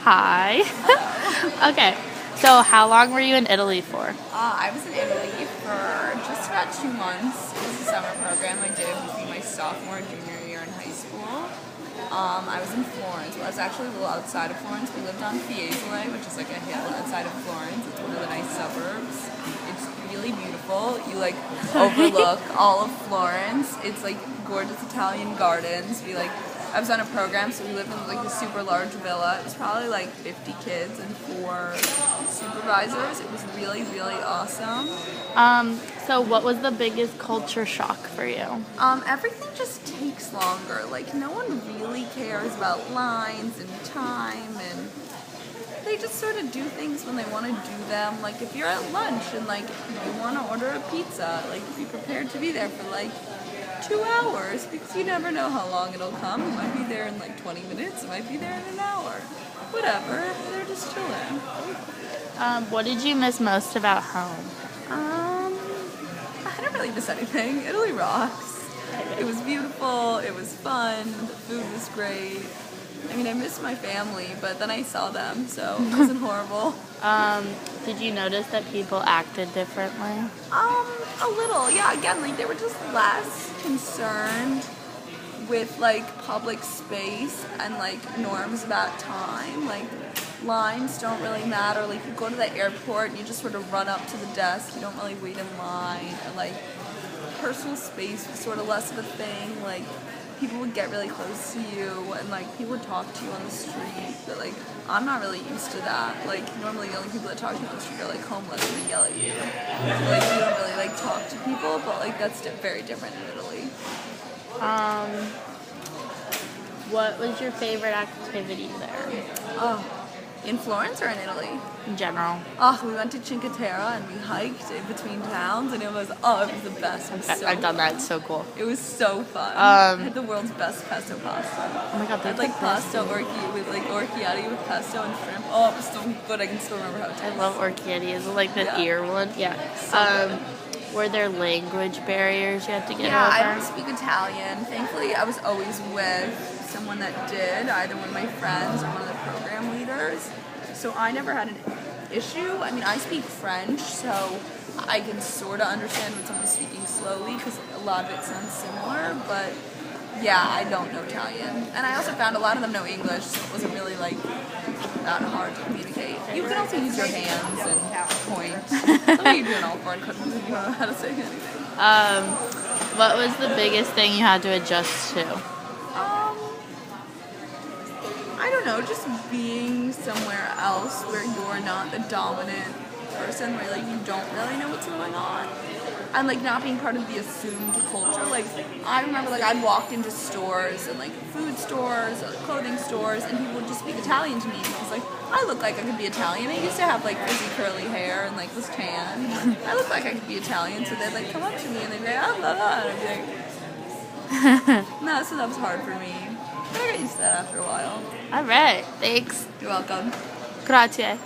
Hi. Okay, so how long were you in Italy for? I was in Italy for just about 2 months. It was a summer program I did between my sophomore and junior year in high school. I was in Florence. Well, I was actually a little outside of Florence. We lived on Fiesole, which is like a hill outside of Florence. It's one of the nice suburbs. It's really beautiful. You like overlook all of Florence. It's like gorgeous Italian gardens. I was on a program, so we lived in like a super large villa. It was probably like 50 kids and 4 supervisors. It was really, really awesome. So what was the biggest culture shock for you? Everything just takes longer. Like, no one really cares about lines and time, and they just sort of do things when they want to do them. Like, if you're at lunch and like you want to order a pizza, like be prepared to be there for like 2 hours, because you never know how long it'll come. It might be there in like 20 minutes. It might be there in an hour. Whatever. They're just chilling. What did you miss most about home? I didn't really miss anything. Italy rocks. It was beautiful. It was fun. The food was great. I mean, I missed my family, but then I saw them, so it wasn't horrible. Did you notice that people acted differently? A little, yeah. Again, like they were just less concerned with like public space and like norms about time. Like lines don't really matter. Like you go to the airport and you just sort of run up to the desk. You don't really wait in line. And like personal space was sort of less of a thing. Like people would get really close to you and like people would talk to you on the street. But like I'm not really used to that. Like normally the only people that talk to you on the street are like homeless and they yell at you. So, like you don't really like talk to people, but like that's very different in Italy. What was your favorite activity there? Oh, in Florence or in Italy? In general. Oh, we went to Cinque Terre and we hiked in between towns, and it was the best. It was so I've done that. fun. It's so cool. It was so fun. I had the world's best pesto pasta. Oh my god, I had like pasta orchiati with pesto and shrimp. Oh, it was so good. I can still remember how it tastes. I love orchiati. Is it like the ear one? Yeah. So were there language barriers you had to get yeah, over? I don't speak Italian. Thankfully, I was always with someone that did, either one of my friends or one of the program leaders. So I never had an issue. I mean, I speak French, so I can sort of understand when someone's speaking slowly because a lot of it sounds similar, but yeah, I don't know Italian. And I also found a lot of them know English, so it wasn't really like that hard to communicate. You can also use your hands and point. Something you do in all foreign countries if you don't know how to say anything. What was the biggest thing you had to adjust to? I don't know, just being somewhere else where you're not the dominant person, where like you don't really know what's going on, and like not being part of the assumed culture. Like I remember, like I'd walked into stores and like food stores, or clothing stores, and people would just speak Italian to me because like I look like I could be Italian. I used to have like frizzy curly hair and like was tan. I look like I could be Italian, so they'd like come up to me and they'd be like, oh, blah, blah. And I'd be like, no, so that was hard for me. But I got used to that after a while. All right, thanks. You're welcome. Grazie.